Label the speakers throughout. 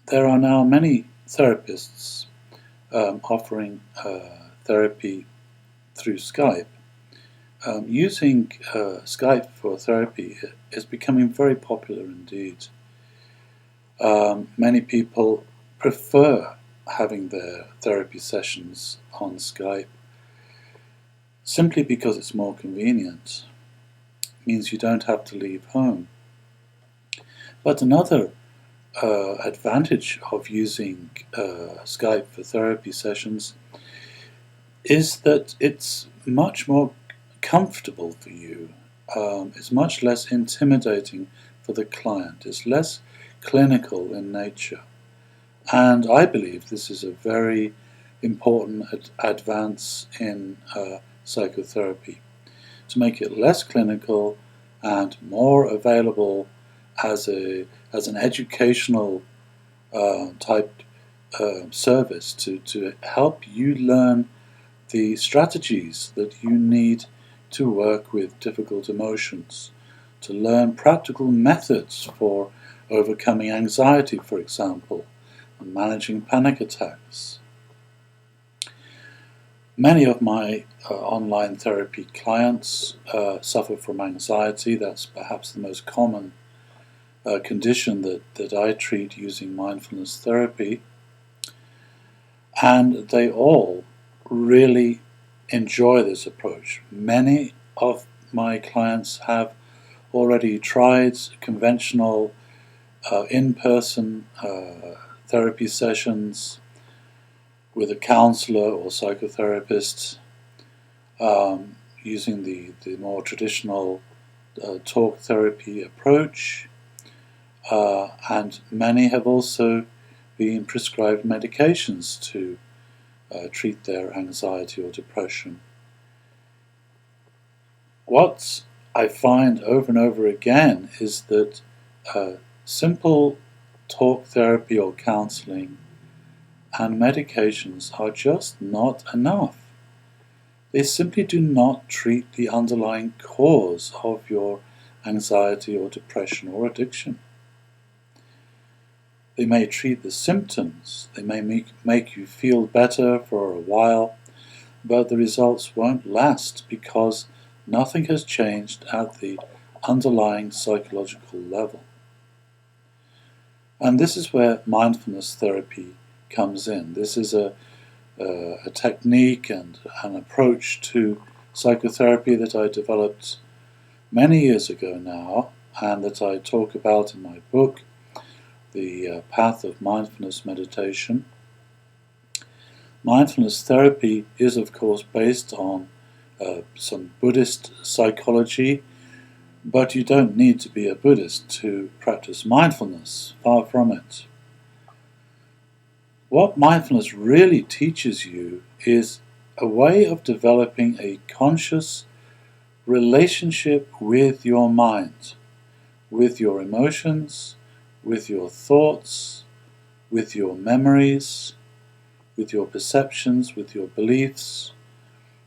Speaker 1: There are now many therapists offering therapy through Skype. Using Skype for therapy is becoming very popular indeed. Many people prefer having their therapy sessions on Skype simply because it's more convenient. It means you don't have to leave home. But another advantage of using Skype for therapy sessions is that it's much more comfortable for you. It's much less intimidating for the client. It's less clinical in nature. And I believe this is a very important advance in psychotherapy, to make it less clinical and more available as an educational type service to help you learn the strategies that you need to work with difficult emotions, to learn practical methods for overcoming anxiety, for example, and managing panic attacks. Many of my online therapy clients suffer from anxiety. That's perhaps the most common condition that I treat using mindfulness therapy. And they all really enjoy this approach. Many of my clients have already tried conventional in-person therapy sessions with a counselor or psychotherapist, using the more traditional talk therapy approach, and many have also been prescribed medications to treat their anxiety or depression. What I find over and over again is that simple talk therapy or counseling and medications are just not enough. They simply do not treat the underlying cause of your anxiety or depression or addiction. They may treat the symptoms, they may make you feel better for a while, but the results won't last because nothing has changed at the underlying psychological level. And this is where mindfulness therapy comes in. This is a technique and an approach to psychotherapy that I developed many years ago now, and that I talk about in my book, The Path of Mindfulness Meditation. Mindfulness therapy is, of course, based on some Buddhist psychology, but you don't need to be a Buddhist to practice mindfulness, far from it. What mindfulness really teaches you is a way of developing a conscious relationship with your mind, with your emotions, with your thoughts, with your memories, with your perceptions, with your beliefs,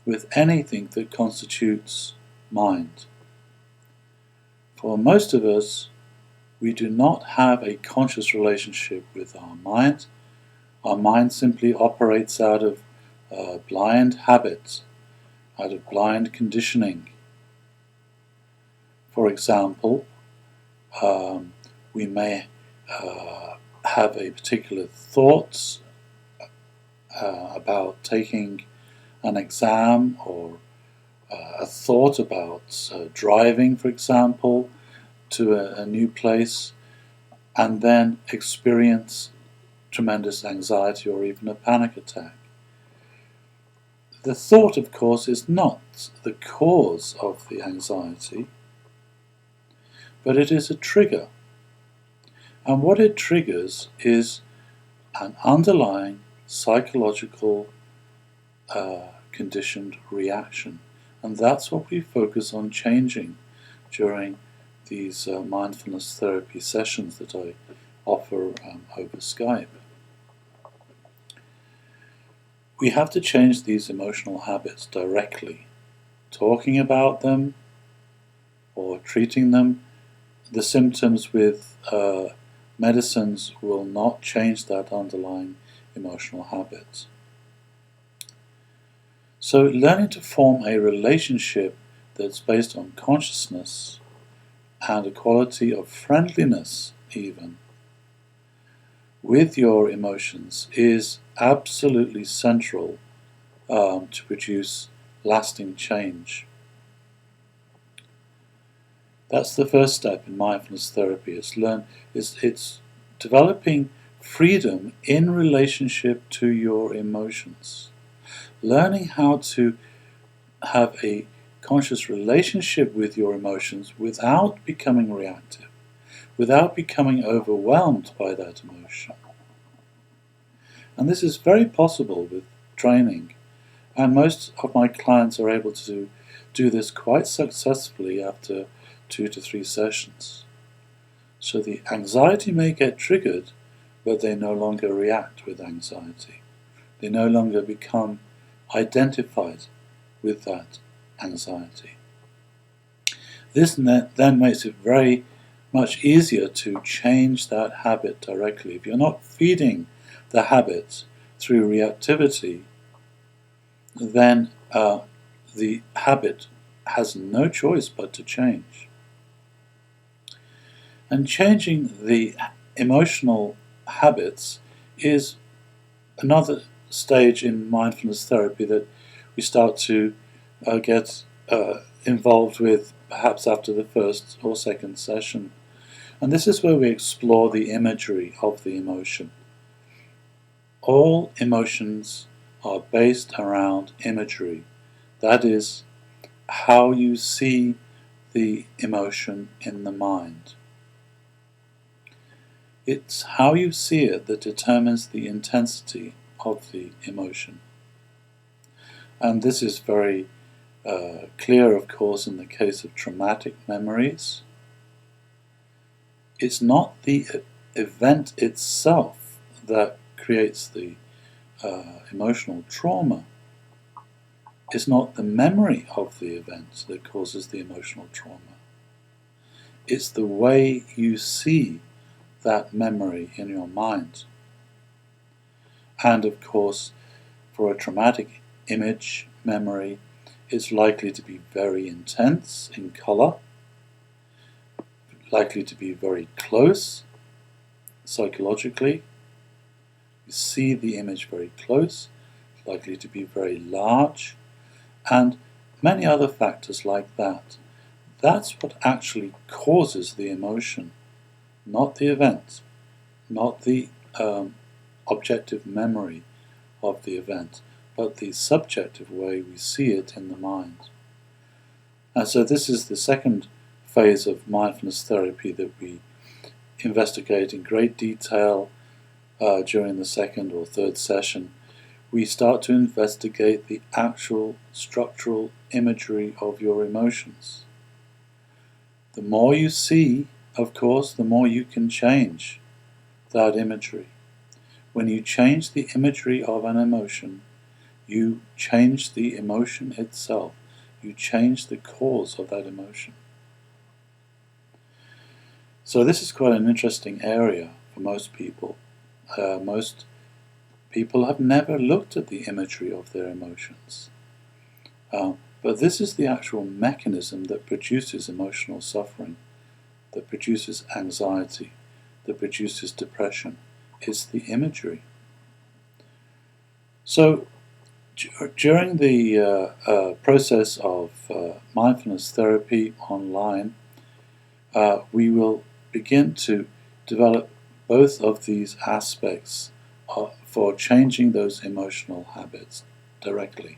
Speaker 1: with anything that constitutes mind. For most of us, we do not have a conscious relationship with our mind. Our mind simply operates out of blind habits, out of blind conditioning. For example, we may have a particular thought about taking an exam, or a thought about driving, for example, to a new place, and then experience tremendous anxiety or even a panic attack. The thought, of course, is not the cause of the anxiety, but it is a trigger. And what it triggers is an underlying psychological conditioned reaction. And that's what we focus on changing during these mindfulness therapy sessions that I offer over Skype. We have to change these emotional habits directly, talking about them or treating them, the symptoms with medicines will not change that underlying emotional habit. So learning to form a relationship that's based on consciousness and a quality of friendliness even with your emotions is absolutely central to produce lasting change. That's the first step in mindfulness therapy. It's developing freedom in relationship to your emotions. Learning how to have a conscious relationship with your emotions without becoming reactive, without becoming overwhelmed by that emotion. And this is very possible with training, and most of my clients are able to do this quite successfully after 2 to 3 sessions. So the anxiety may get triggered, but they no longer react with anxiety. They no longer become identified with that anxiety. This then makes it very much easier to change that habit directly. If you're not feeding the habit through reactivity, then the habit has no choice but to change. And changing the emotional habits is another stage in mindfulness therapy that we start to get involved with perhaps after the first or second session. And this is where we explore the imagery of the emotion. All emotions are based around imagery. That is, how you see the emotion in the mind. It's how you see it that determines the intensity of the emotion. And this is very clear, of course, in the case of traumatic memories. It's not the event itself that creates the emotional trauma. It's not the memory of the event that causes the emotional trauma. It's the way you see that memory in your mind. And of course, for a traumatic image memory, it's likely to be very intense in color, likely to be very close psychologically. You see the image very close, likely to be very large, and many other factors like that. That's what actually causes the emotion, not the event, not the objective memory of the event, but the subjective way we see it in the mind. And so this is the second phase of mindfulness therapy that we investigate in great detail during the second or third session. We start to investigate the actual structural imagery of your emotions. The more you see, of course, the more you can change that imagery. When you change the imagery of an emotion, you change the emotion itself. You change the cause of that emotion. So this is quite an interesting area for most people. Most people have never looked at the imagery of their emotions. But this is the actual mechanism that produces emotional suffering, that produces anxiety, that produces depression. It's the imagery. So during the process of mindfulness therapy online, we will begin to develop both of these aspects for changing those emotional habits directly.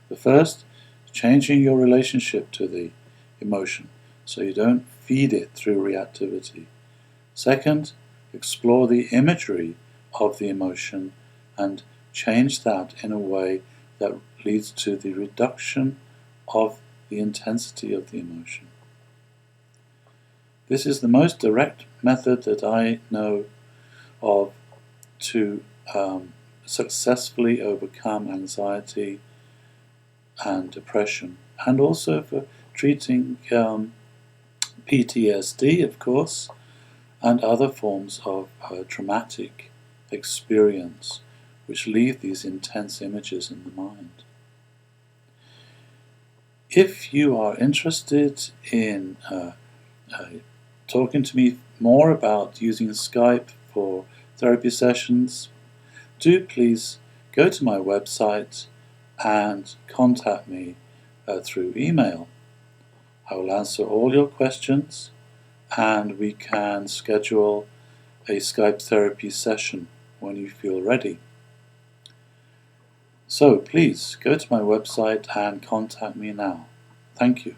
Speaker 1: The first, changing your relationship to the emotion so you don't feed it through reactivity. Second, explore the imagery of the emotion and change that in a way that leads to the reduction of the intensity of the emotion. This is the most direct method that I know of to successfully overcome anxiety and depression, and also for treating PTSD, of course, and other forms of traumatic experience which leave these intense images in the mind. If you are interested in talking to me more about using Skype for therapy sessions, do please go to my website and contact me through email. I will answer all your questions and we can schedule a Skype therapy session when you feel ready. So please go to my website and contact me now. Thank you.